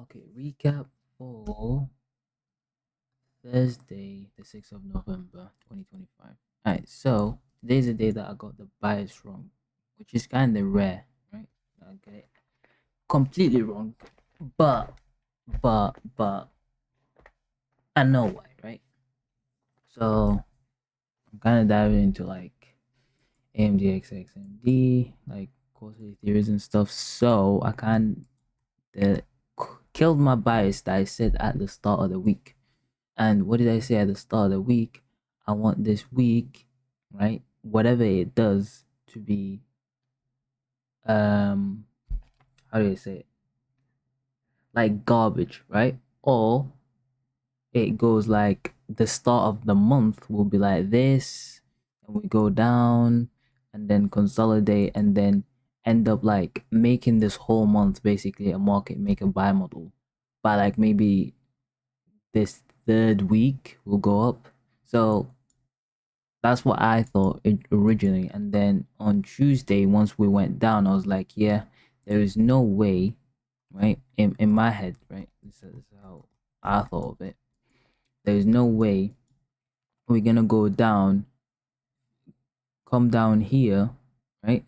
Okay, recap for Thursday, the 6th of November, 2025. Alright, so today's the day that I got the bias wrong, which is kind of rare, right? Okay, completely wrong, but, but, I know why, right? So I'm kind of diving into like AMD XXMD, like quarterly theories and stuff. So I kind of killed my bias that I said at the start of the week. And what did I say at the start of the week? I want this week, right? Whatever it does to be um how do you say it? Like garbage, right? Or it goes like the start of the month will be like this, and we go down and then consolidate and then end up like making this whole month basically a market make a buy model. By like maybe this third week will go up. So that's what I thought originally. And then on Tuesday, once we went down, I was like, yeah, there is no way, right? In my head, right? This is how I thought of it. There is no way we're gonna go down, come down here, right?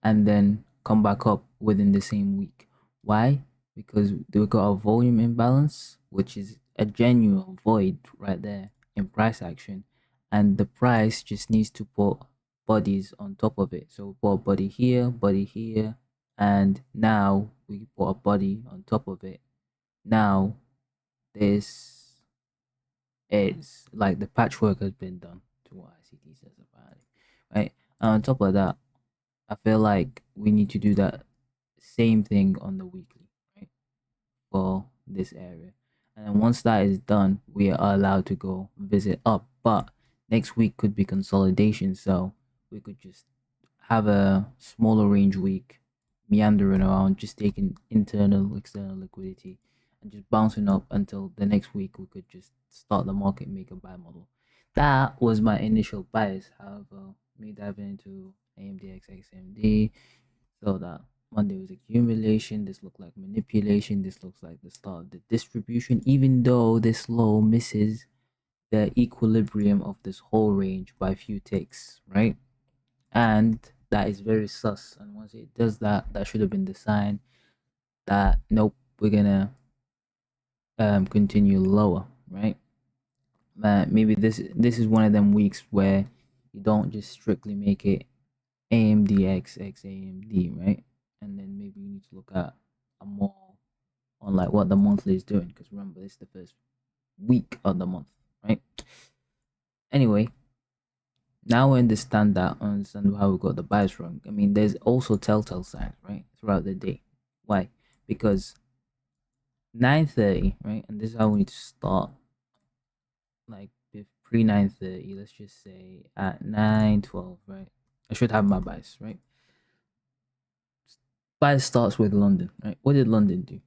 And then come back up within the same week. Why? Because we got a volume imbalance, which is a genuine void right there in price action, and the price just needs to put bodies on top of it. So we put a body here, and now we put a body on top of it. Now this is like the patchwork has been done to what ICT says about it, right? And on top of that, I feel like we need to do that same thing on the weekly, right? For this area. And then once that is done, we are allowed to go visit up. But next week could be consolidation, so we could just have a smaller range week, meandering around, just taking internal, external liquidity, and just bouncing up until the next week we could just start the market make a buy model. That was my initial bias. However, me diving into AMD XXMD, so that Monday was accumulation, this looked like manipulation, this looks like the start of the distribution, even though this low misses the equilibrium of this whole range by a few ticks, right? And that is very sus. And once it does that, that should have been the sign that nope, we're gonna continue lower, right? Maybe this is one of them weeks where you don't just strictly make it AMDX X AMD, right? And then maybe you need to look at a more on like what the monthly is doing, because remember this is the first week of the month, right? Anyway, now we understand that, understand how we got the bias wrong. I mean, there's also telltale signs, right, throughout the day. Why? Because 9:30, right, and this is how we need to start, like pre 9:30. Let's just say at 9:12, right? I should have my bias, right? Bias starts with London, right? What did London do?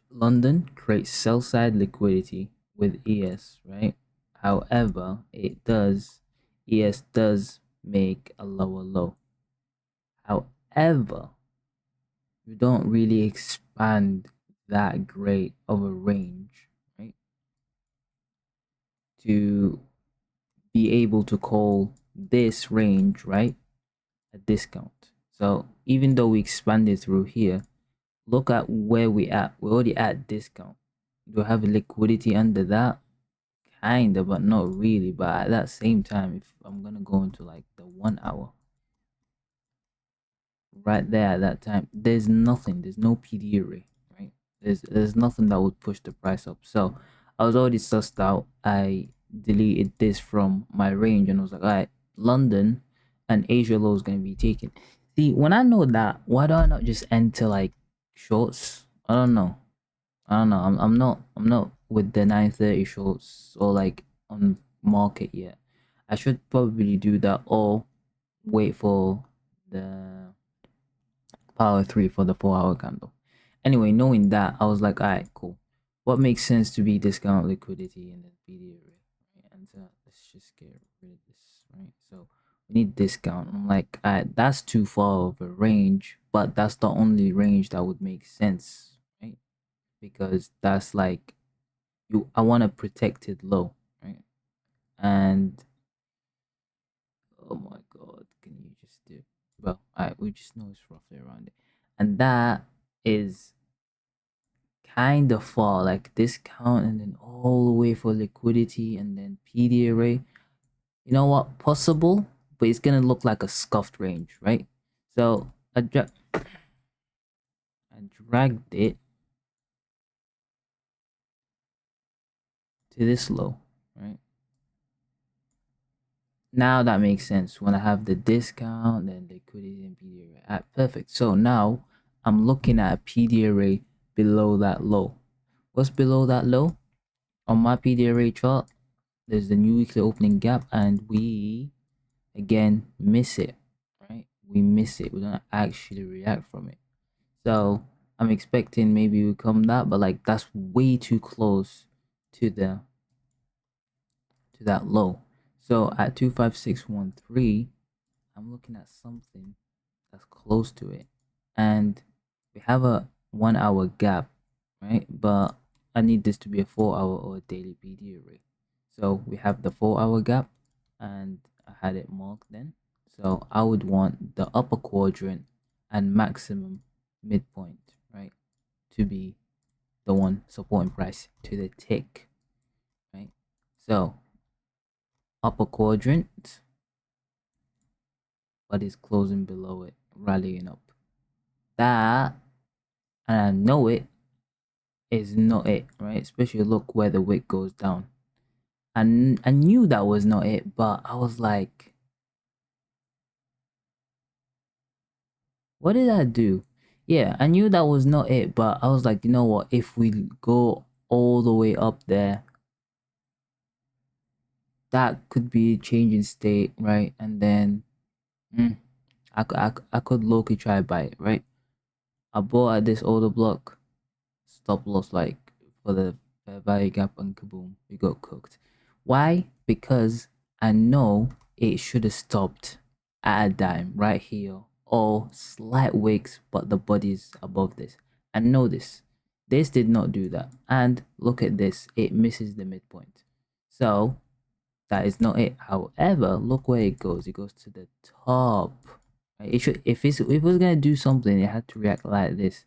London creates sell side liquidity with ES, right? However, ES does make a lower low. However, you don't really expand that great of a range, right? To be able to call this range, right, a discount. So even though we expanded through here, look at where we at. We're already at discount. Do I have liquidity under that? Kinda, but not really. But at that same time, if I'm gonna go into like the 1 hour, right there at that time, there's nothing. There's no PD array, right? There's nothing that would push the price up. So I was already sussed out. I deleted this from my range and I was like, all right, London and Asia low is gonna be taken. See, when I know that, why do I not just enter like shorts? I don't know. I don't know. I'm not with the 9:30 shorts or like on market yet. I should probably do that or wait for the power 3 for the 4 hour candle. Anyway, knowing that, I was like, alright, cool. What makes sense to be discount liquidity in the BD array? Right? And so let's just get rid of this, right? So we need discount. I'm like, alright, that's too far of a range, but that's the only range that would make sense, right? because that's like I want to protect it low, right? And oh my god, can you just do, well, we just know it's roughly around it. And that is kind of far, like discount and then all the way for liquidity and then PD array. You know what? Possible, but it's gonna look like a scuffed range, right? So I dragged it to this low, right? Now that makes sense. When I have the discount, then liquidity and PD array. Perfect. So now I'm looking at a PD array below that low. What's below that low? On my PD array chart, there's the new weekly opening gap, and we again miss it, right? We miss it. We don't actually react from it. So I'm expecting maybe we come that, but like that's way too close to the to that low. So at 25613, I'm looking at something that's close to it. And we have a 1 hour gap, right? But I need this to be a 4 hour or a daily PD array. So we have the 4 hour gap, and I had it marked then. So I would want the upper quadrant and maximum midpoint, right, to be the one supporting price to the tick, right? So upper quadrant, but it's closing below it, rallying up. That, and I know it is not it, right? Especially look where the wick goes down. And I knew that was not it, but I was like, what did I do? Yeah, I knew that was not it, but I was like, you know what? If we go all the way up there, that could be changing state, right? And then I could low-key try buy it, right? I bought at this order block, stop loss like for the fair value gap, and kaboom, we got cooked. Why? Because I know it should have stopped at a dime right here, or slight wicks, but the body's above this. I know this. This did not do that. And look at this, it misses the midpoint. So that is not it. However, look where it goes. It goes to the top. Right? It should, if it was gonna do something, it had to react like this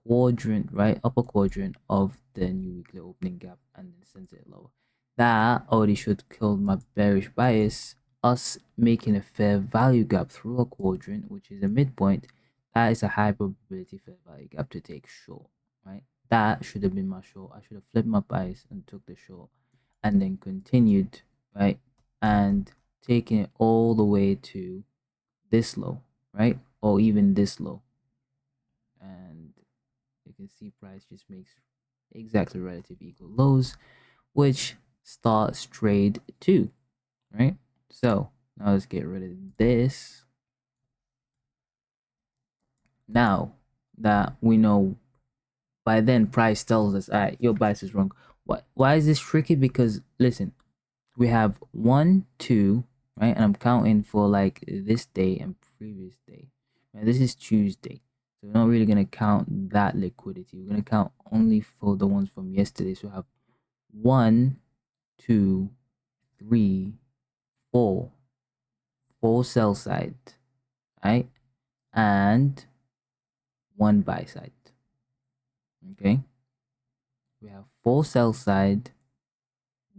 quadrant, right, upper quadrant of the new weekly opening gap, and then sends it lower. That already should kill my bearish bias. Us making a fair value gap through a quadrant, which is a midpoint, that is a high probability fair value gap to take short, right? That should have been my short. I should have flipped my bias and took the short, and then continued, right, and taking it all the way to this low, right, or even this low. And you can see price just makes exactly relative equal lows, which starts trade 2, right? So now let's get rid of this. Now that we know, by then price tells us, all right, your bias is wrong. Why is this tricky? Because listen, we have 1, 2, right? And I'm counting for like this day and previous day. Right? This is Tuesday. So we're not really gonna count that liquidity. We're gonna count only for the ones from yesterday. So we have 1, 2, 3, 4, 4 sell side, right? And 1 buy side. Okay. We have 4 sell side,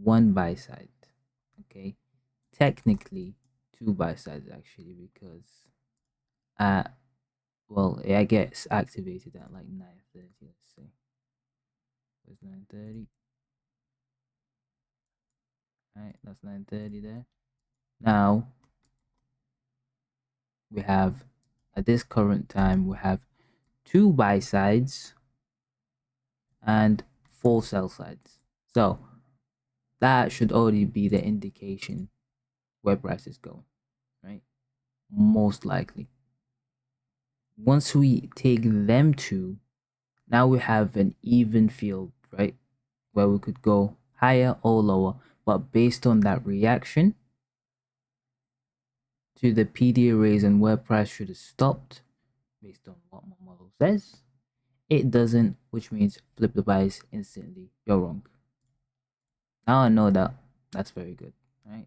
1 buy side. Okay. Technically 2 buy sides actually, because well, it gets activated at like 9:30. Let's see. Where's 9:30? Right, that's 9:30 there. Now we have, at this current time, we have 2 buy sides and 4 sell sides. So that should already be the indication where price is going, right? Most likely. Once we take them two, now we have an even field, right? Where we could go higher or lower, but based on that reaction to the PD arrays and where price should have stopped, based on what my model says, it doesn't which means flip the price instantly. You're wrong. Now I know that. That's very good, right?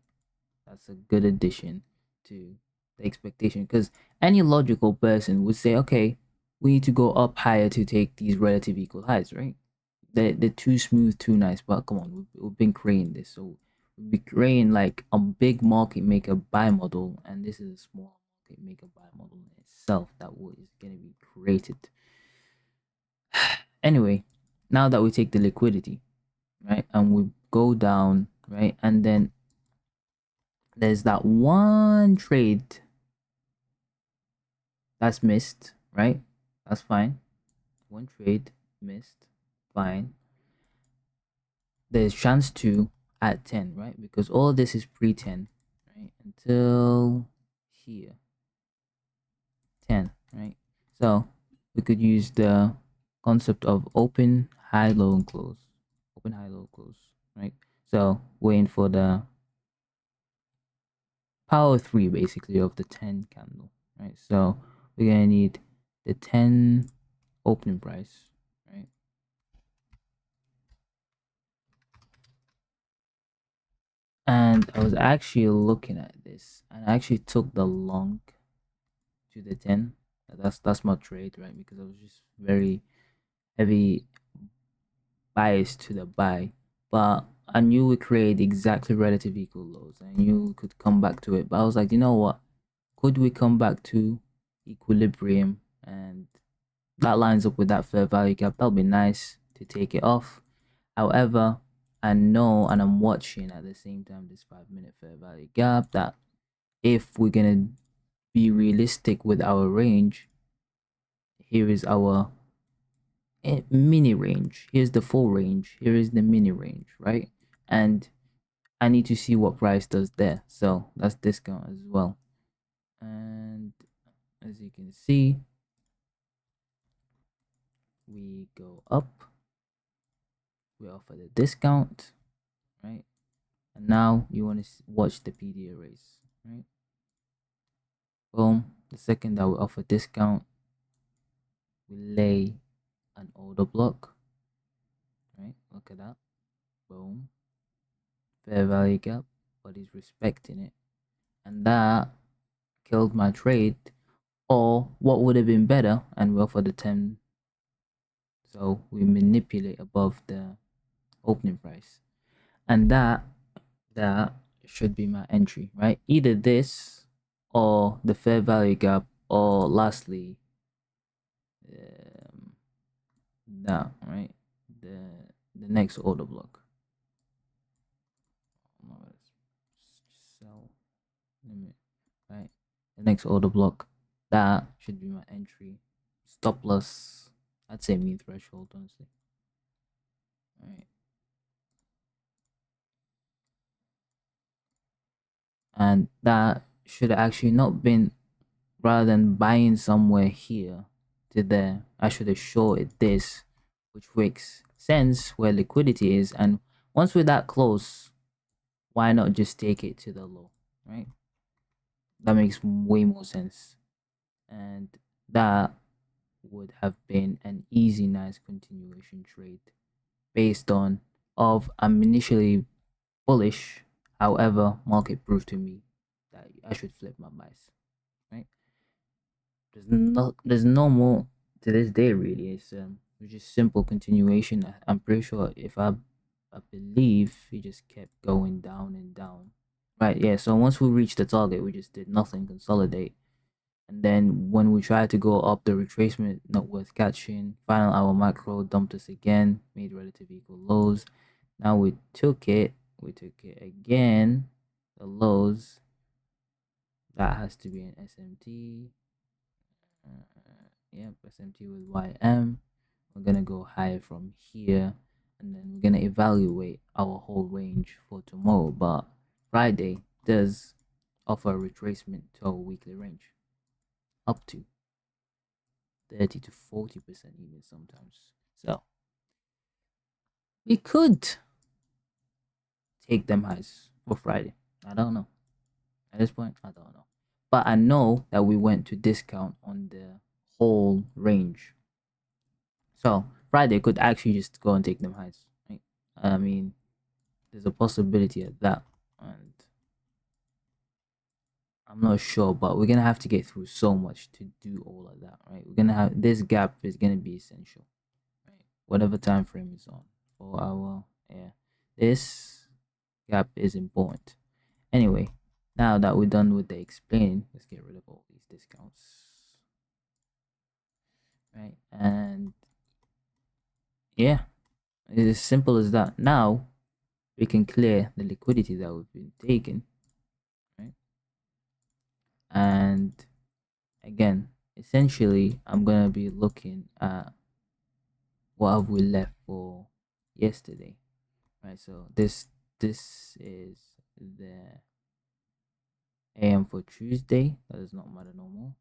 That's a good addition to the expectation, because any logical person would say, okay, we need to go up higher to take these relative equal highs, right? They're too smooth, too nice. But come on, we've been creating this, so we've been creating like a big market maker buy model, and this is a small market maker buy model in itself that is going to be created. Anyway, now that we take the liquidity, right, and we go down, right, and then there's that one trade that's missed, right? That's fine. One trade missed, fine. There's chance to at 10, right? Because all this is pre 10, right? Until here, 10, right? So we could use the concept of open, high, low, and close. Open, high, low, close, right? So waiting for the power 3 basically of the 10 candle, right? So we're gonna need the 10 opening price, right? And I was actually looking at this, and I actually took the long to the 10. That's my trade, right? Because I was just very heavy biased to the buy, but I knew we create exactly relative equal lows. I knew we could come back to it, but I was like, you know what? Could we come back to equilibrium? And that lines up with that fair value gap. That'll be nice to take it off. However, I know, and I'm watching at the same time this 5 minute fair value gap, that if we're gonna be realistic with our range, here is our mini range. Here's the full range. Here is the mini range, right? And I need to see what price does there. So that's discount as well. And as you can see, we go up. We offer the discount, right? And now you want to watch the PD arrays, right? Boom. The second that we offer discount, we lay an order block, right? Look at that. Boom. Fair value gap, but he's respecting it. And that killed my trade. Or what would have been better, and we offer the 10. So we manipulate above the opening price. And that should be my entry, right? Either this or the fair value gap, or lastly, um, that, right? The the next order block. Sell limit, right? The next order block, that should be my entry. Stop loss, I'd say mean threshold, honestly. Right. And that should actually not been, rather than buying somewhere here to there, I should have shorted this, which makes sense where liquidity is. And once we're that close, why not just take it to the low, right? That makes way more sense. And that would have been an easy, nice continuation trade based on of I'm initially bullish. However, market proved to me that I should flip my buys, right? There's no more to this day really. It's just simple continuation. I'm pretty sure if I believe he just kept going down and down. Right, yeah. So once we reached the target, we just did nothing, consolidate. And then when we tried to go up, the retracement not worth catching. Final hour macro dumped us again, made relative equal lows. Now we took it again. The lows, that has to be an SMT. Yep, SMT with YM. We're gonna go higher from here, and then we're gonna evaluate our whole range for tomorrow. But Friday does offer a retracement to our weekly range, up to 30 to 40% even sometimes. So we could take them highs for Friday. I don't know. At this point, I don't know. But I know that we went to discount on the whole range. So Friday could actually just go and take them highs, right? I mean, there's a possibility of that, and I'm not sure, but we're gonna have to get through so much to do all of that, right? We're gonna have this gap is gonna be essential, right? Whatever time frame is on, 4 hour, yeah, this gap is important. Anyway, now that we're done with the explaining, let's get rid of all these discounts, right? And yeah, it's as simple as that. Now we can clear the liquidity that we've been taking, right? And again, essentially, I'm gonna be looking at what have we left for yesterday, right? So this is the AM for Tuesday. That does not matter no more,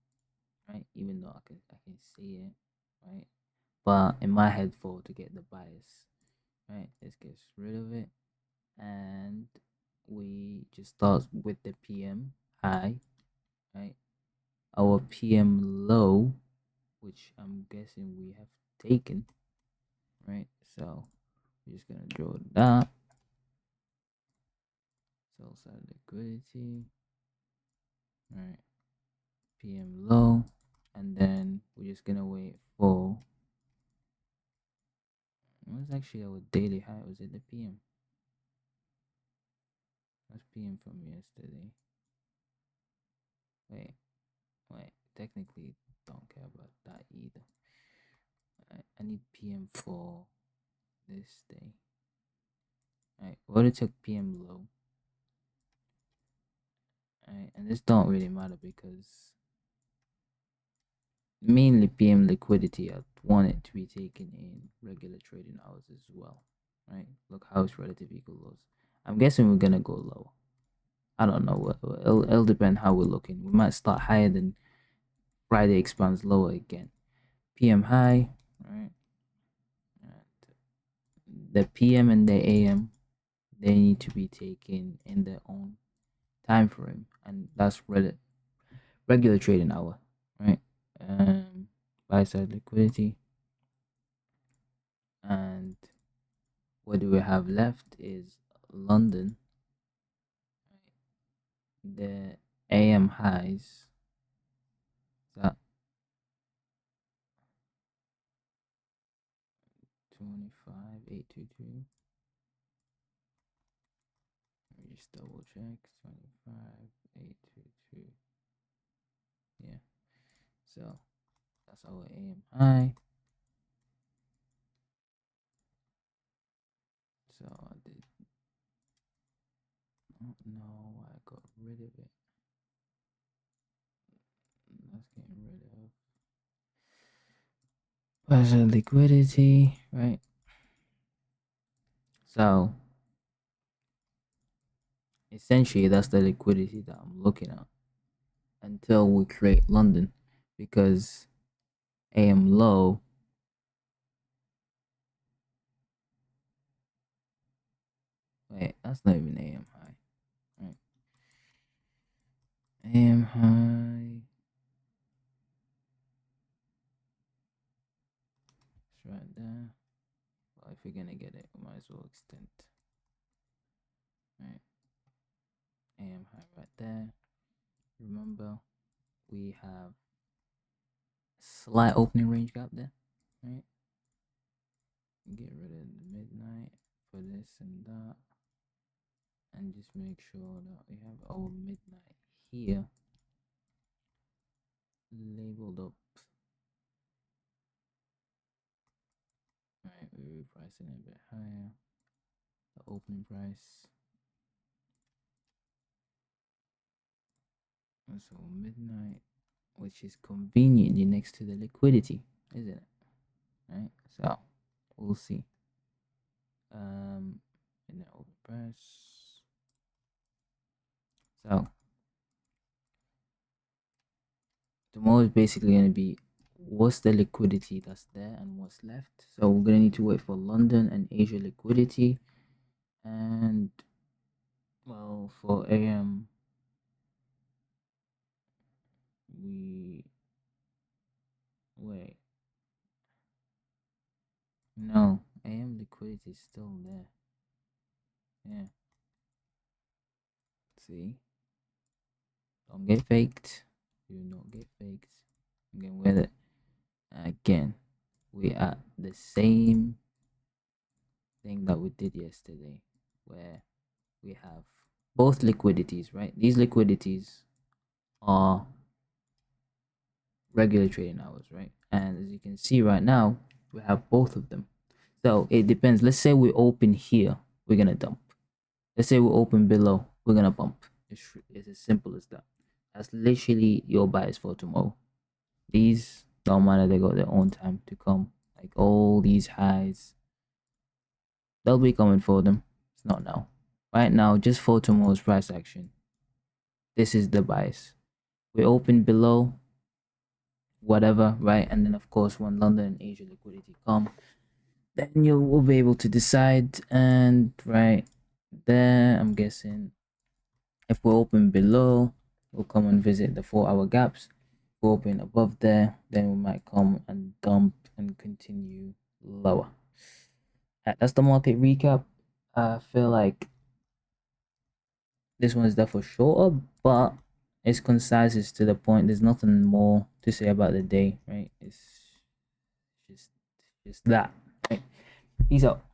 right? Even though I can see it, right? But in my head, for to get the bias, right? Let's get rid of it, and we just start with the PM high, right? Our PM low, which I'm guessing we have taken, right? So we're just gonna draw that. Sell side liquidity, right? PM low, and then we're just gonna wait for what's actually our daily high? Was it the PM? That's PM from yesterday. Wait, wait. Technically, don't care about that either. I need PM for this day. Alright, what it took PM low. Alright, and this don't really matter because mainly PM liquidity, I want it to be taken in regular trading hours as well. Right? Look how it's relative equal lows. I'm guessing we're gonna go low. I don't know. It'll depend how we're looking. We might start higher than Friday expands lower again. PM high, right? The PM and the AM, they need to be taken in their own time frame, and that's regular trading hour, right? Buy side liquidity, and what do we have left is London. The AM highs that 25,822. Let me just double check. 25,822. Yeah. So that's our AM high. So I did not know why I got rid of it. Let's get rid of partial liquidity, right? So essentially that's the liquidity that I'm looking at until we create London, because AM low, wait, that's not even AM high, right? AM high, it's right there. Well, if you're gonna get it, we might as well extend, right? AM high right there. Remember, we have slight opening range gap there, right? Get rid of the midnight for this and that, and just make sure that we have our midnight here labeled up. Right, we're pricing it a bit higher. The opening price. And so midnight, which is conveniently next to the liquidity, isn't it? Right. So we'll see. Midnight open price. So tomorrow is basically gonna be what's the liquidity that's there and what's left. So we're gonna need to wait for London and Asia liquidity, and well, for AM we wait. No, AM liquidity is still there. Yeah. See? Don't get faked. Do not get faked. Again, with it. Again, we are the same thing that we did yesterday, where we have both liquidities, right? These liquidities are regular trading hours, right? And as you can see right now, we have both of them. So it depends. Let's say we open here, we're gonna dump. Let's say we open below, we're gonna bump. It's as simple as that. That's literally your bias for tomorrow. These don't matter, they got their own time to come. Like all these highs, they'll be coming for them. It's not now. Right now, just for tomorrow's price action. This is the bias. We open below, whatever, right? And then of course when London and Asia liquidity come, then you will be able to decide. And right there, I'm guessing if we open below, we'll come and visit the 4-hour gaps. If we open above there, then we might come and dump and continue lower. That's the market recap. I feel like this one is therefore shorter, but it's concise, it's to the point. There's nothing more to say about the day, right? It's just that. Right? Peace out.